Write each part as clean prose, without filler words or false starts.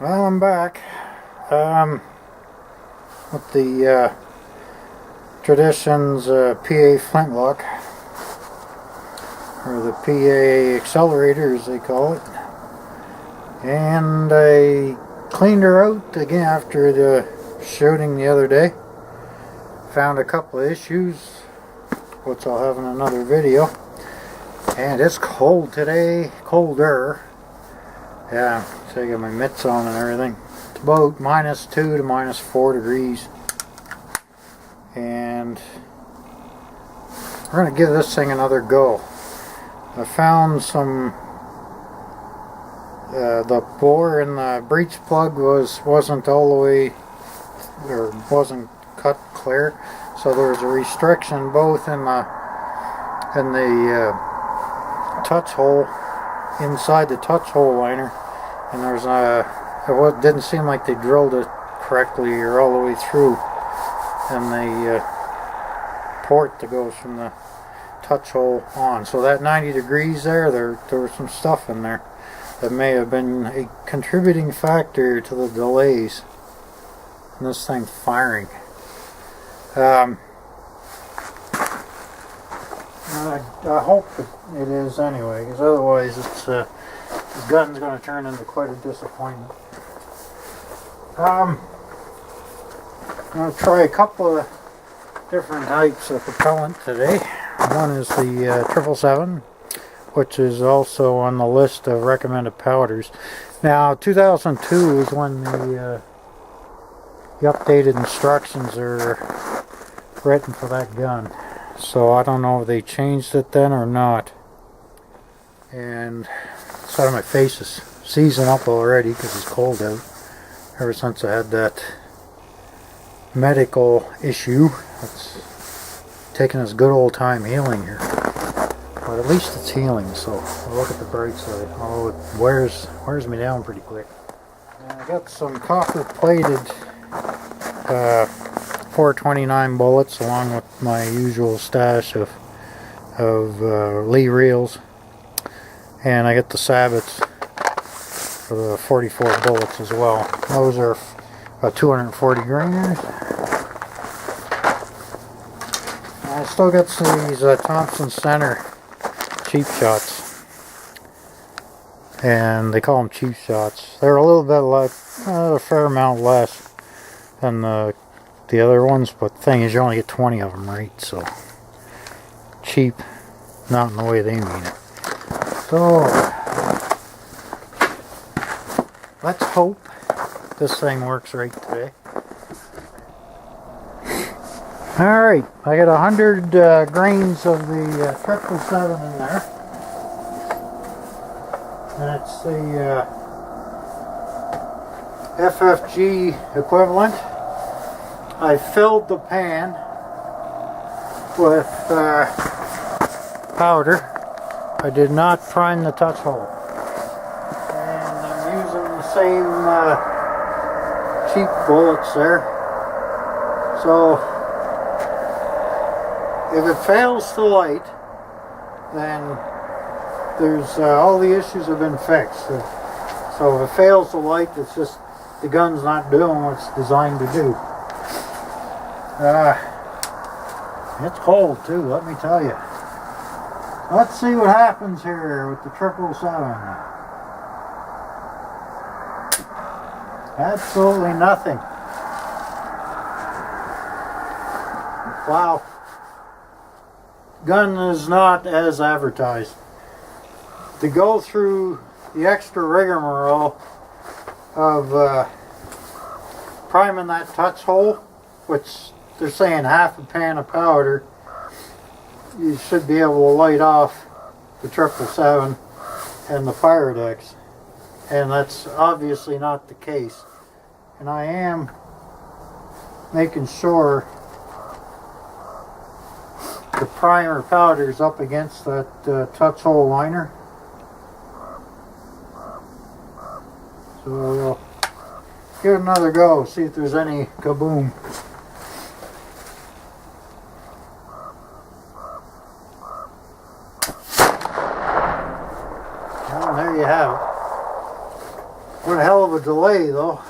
Well, I'm back with the Traditions PA Flintlock, or the PA accelerator as they call it, and I cleaned her out again after the shooting the other day. Found a couple of issues, which I'll have in another video. And it's cold today, colder. Yeah, so I got my mitts on and everything. It's about -2 to -4 degrees. And we're going to give this thing another go. I found some, the bore in the breech plug wasn't all the way, or wasn't cut clear. So there was a restriction both in the touch hole, inside the touch hole liner, and there's it didn't seem like they drilled it correctly or all the way through, and the port that goes from the touch hole on. So that 90 degrees there was some stuff in there that may have been a contributing factor to the delays in this thing firing. I hope it is anyway, because otherwise the gun's going to turn into quite a disappointment. I'm going to try a couple of different types of propellant today. One is the 777, which is also on the list of recommended powders. Now, 2002 is when the updated instructions are written for that gun. So I don't know if they changed it then or not. And the side of my face is seizing up already because it's cold out. Ever since I had that medical issue, it's taking its good old time healing here. But at least it's healing, so I'll look at the bright side. Oh, it wears me down pretty quick. And I got some copper plated 429 bullets, along with my usual stash of Lee reels, and I get the sabots for the 44 bullets as well. Those are 240 grainers. I still got these Thompson Center cheap shots, and they call them cheap shots. They're a little bit less, a fair amount less than the other ones, but the thing is, you only get 20 of them, right? So cheap, not in the way they mean it. So let's hope this thing works right today. Alright, I got 100 grains of the 777 in there. That's the FFG equivalent. I filled the pan with powder. I did not prime the touch hole. And I'm using the same cheap bullets there. So if it fails to light, then there's all the issues have been fixed. So if it fails to light, it's just the gun's not doing what it's designed to do. It's cold too, let me tell you. Let's see what happens here with the 777. Absolutely nothing. Wow. Gun is not as advertised. To go through the extra rigmarole of priming that touch hole, which they're saying half a pan of powder, you should be able to light off the 777 and the Pyrodex, and that's obviously not the case. And I am making sure the primer powder is up against that touch hole liner. So we'll give it another go, see if there's any kaboom. Well, there you have it. What a hell of a delay though.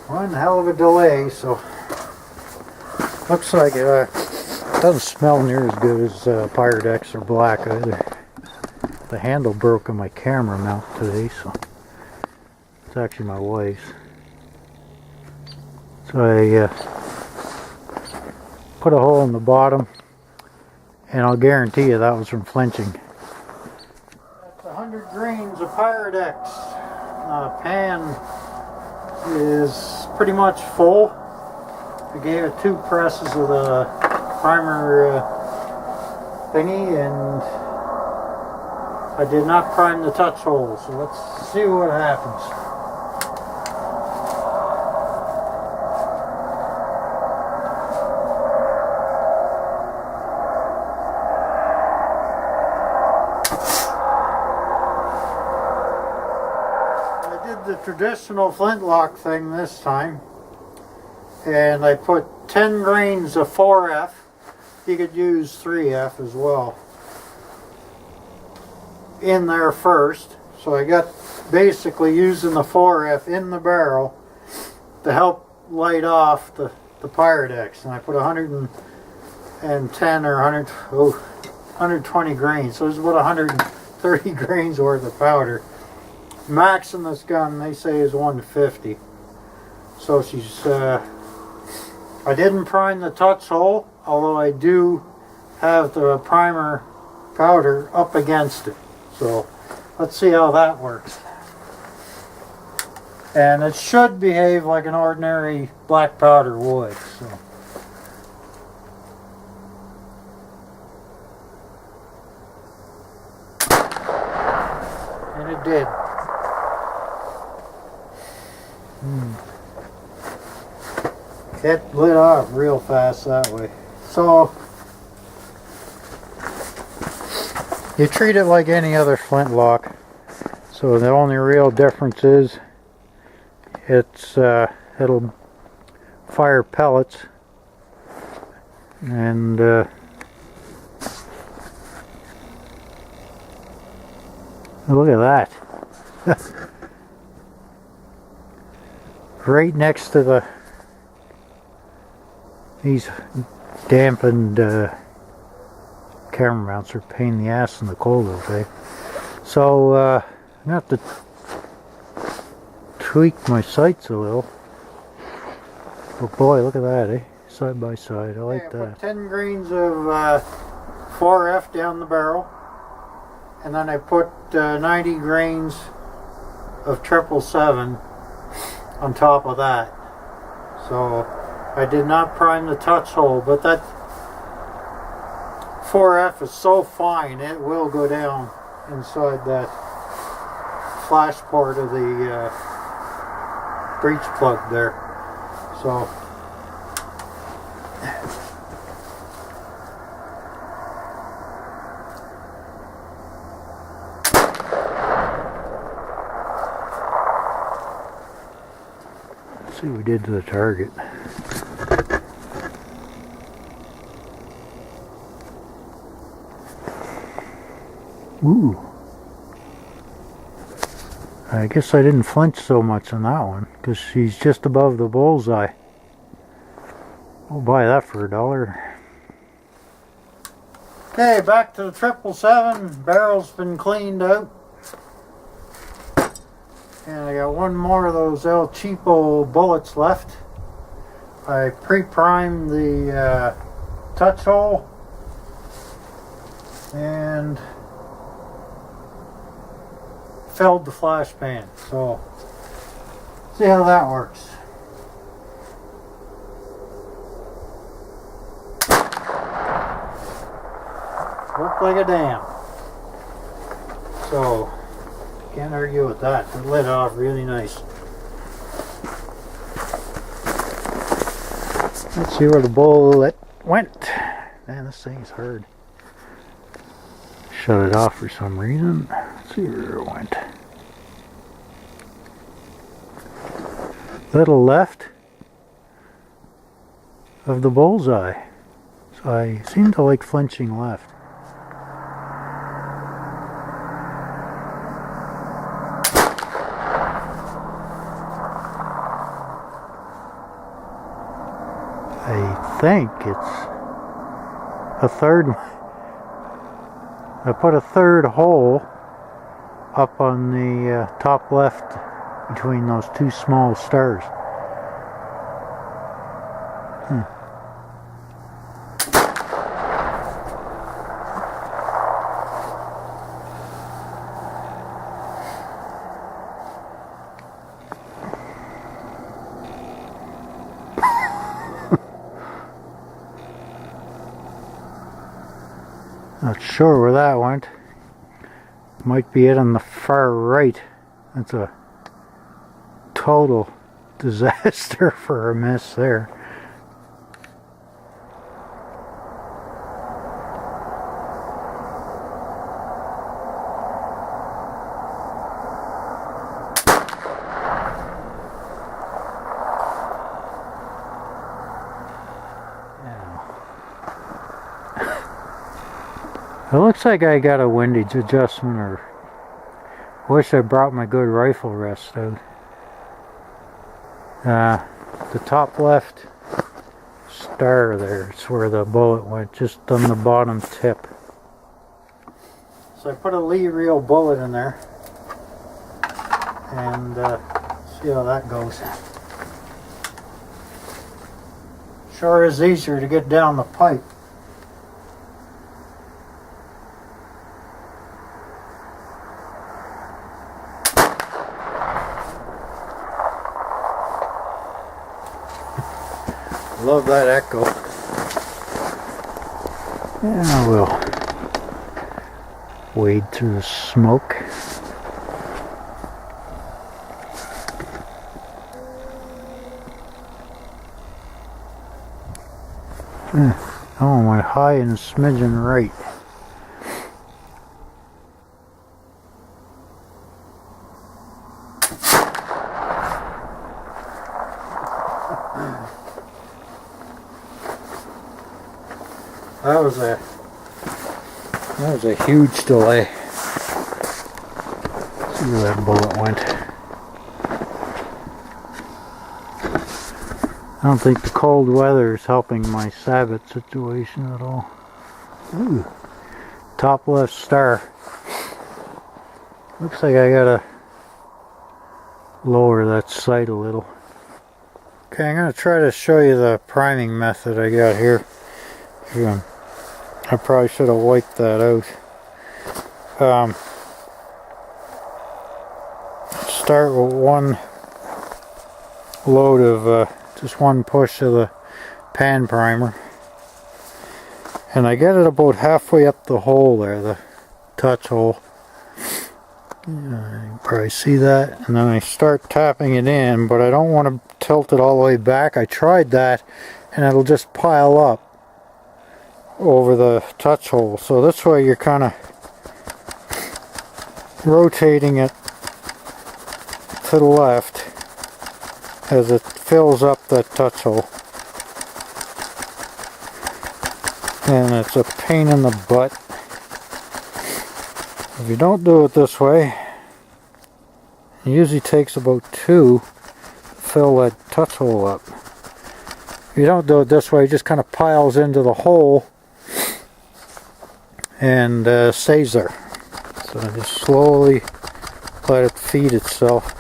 One hell of a delay, so looks like it doesn't smell near as good as Pyrex or black either. The handle broke on my camera mount today, so it's actually my wife's. So I put a hole in the bottom, and I'll guarantee you that was from flinching. That's 100 grains of Pyrex. Pan is pretty much full. I gave it 2 presses of the primer thingy, and I did not prime the touch hole, so let's see what happens. I did the traditional flintlock thing this time, and I put 10 grains of 4F. You could use 3F as well in there first. So I got basically using the 4F in the barrel to help light off the Pyrex, and I put 110 or 120 grains, so it's about 130 grains worth of powder. Max in this gun they say is 150. So she's I didn't prime the touch hole, although I do have the primer powder up against it. So let's see how that works. And it should behave like an ordinary black powder would. So. And it did. It lit off real fast that way. So you treat it like any other flintlock. So the only real difference is it'll fire pellets, and look at that. Right next to these dampened camera mounts are a pain in the ass in the cold all day. So I'm gonna have to tweak my sights a little. But boy, look at that, eh? Side by side, I like that. I put 10 grains of 4F down the barrel, and then I put 90 grains of 777 on top of that. So I did not prime the touch hole, but that 4F is so fine it will go down inside that flash part of the breech plug there. So let's see what we did to the target. Ooh. I guess I didn't flinch so much on that one because she's just above the bullseye. I'll buy that for $1. Okay, back to the 777. Barrel's been cleaned out. And I got one more of those El Cheapo bullets left. I pre-primed the touch hole and filled the flash pan. So see how that works. Worked like a damn. So can't argue with that. It lit off really nice. Let's see where the bullet went. Man, this thing's hard. Shut it off for some reason. Let's see where it went. Little left of the bullseye. So I seem to like flinching left. I think it's a third. I put a third hole up on the top left between those two small stars. Not sure where that went. Might be it on the far right. That's a total disaster for a miss there. It looks like I got a windage adjustment, or wish I brought my good rifle rest out. The top left star there is where the bullet went, just on the bottom tip. So I put a Lee reel bullet in there, and see how that goes. Sure is easier to get down the pipe. Love that echo. Yeah, we'll wade through the smoke. Oh, went high and a smidgen right. That was a huge delay. Let's see where that bullet went. I don't think the cold weather is helping my sabot situation at all. Ooh, top left star. Looks like I gotta lower that sight a little. Okay, I'm gonna try to show you the priming method I got here. I probably should have wiped that out. Start with one load of just one push of the pan primer, and I get it about halfway up the hole there, the touch hole. You can probably see that, and then I start tapping it in, but I don't want to tilt it all the way back. I tried that, and it'll just pile up over the touch hole. So this way you're kind of rotating it to the left as it fills up that touch hole. And it's a pain in the butt. If you don't do it this way, it usually takes about 2 to fill that touch hole up. If you don't do it this way, it just kind of piles into the hole and stays there. So just slowly let it feed itself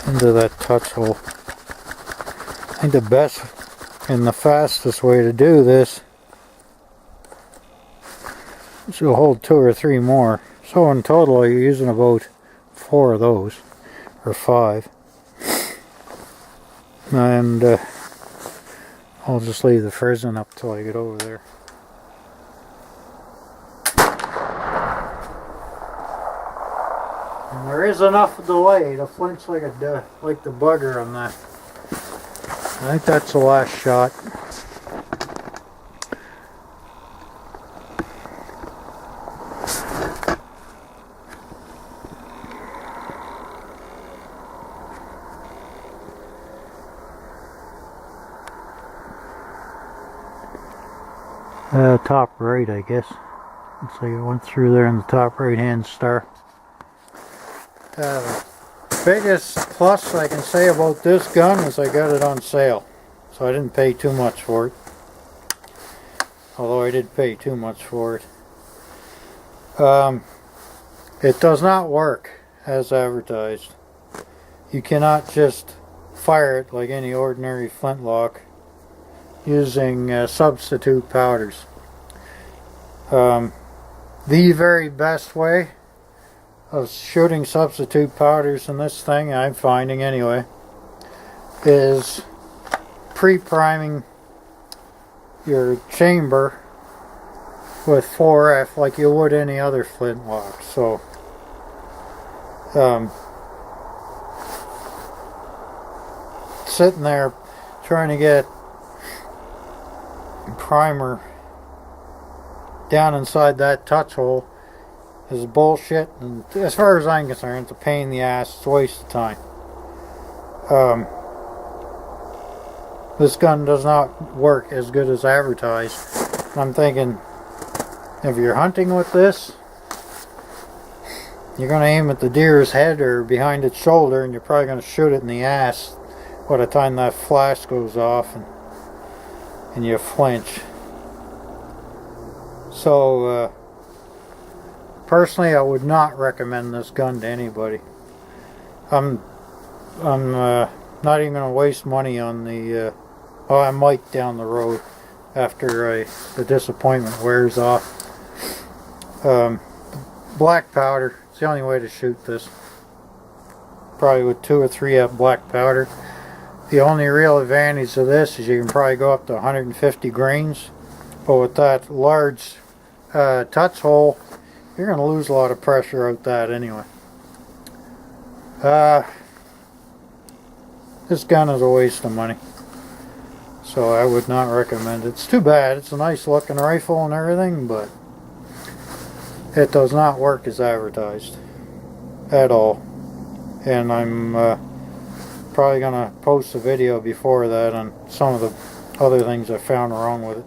into that touch hole. I think the best and the fastest way to do this is to hold 2 or 3 more. So in total you're using about 4 of those, or 5. And I'll just leave the frizzing up till I get over there. And there is enough delay to flinch like the bugger on that. I think that's the last shot. Top right, I guess. Looks like it went through there in the top right hand star. The biggest plus I can say about this gun is I got it on sale, so I didn't pay too much for it, although I did pay too much for it. It does not work as advertised. You cannot just fire it like any ordinary flintlock using substitute powders. The very best way of shooting substitute powders in this thing, I'm finding anyway, is pre-priming your chamber with 4F like you would any other flintlock. So sitting there trying to get primer down inside that touch hole is bullshit, and as far as I'm concerned, it's a pain in the ass. It's a waste of time. This gun does not work as good as advertised. I'm thinking, if you're hunting with this, you're going to aim at the deer's head or behind its shoulder, and you're probably going to shoot it in the ass by the time that flash goes off and you flinch. So personally, I would not recommend this gun to anybody. I'm not even going to waste money on the I might down the road after the disappointment wears off. Black powder, it's the only way to shoot this. Probably with 2 or 3F black powder. The only real advantage of this is you can probably go up to 150 grains, but with that large touch hole, you're going to lose a lot of pressure out that anyway. This gun is a waste of money, so I would not recommend it. It's too bad. It's a nice looking rifle and everything, but it does not work as advertised at all. And I'm probably going to post a video before that on some of the other things I found wrong with it.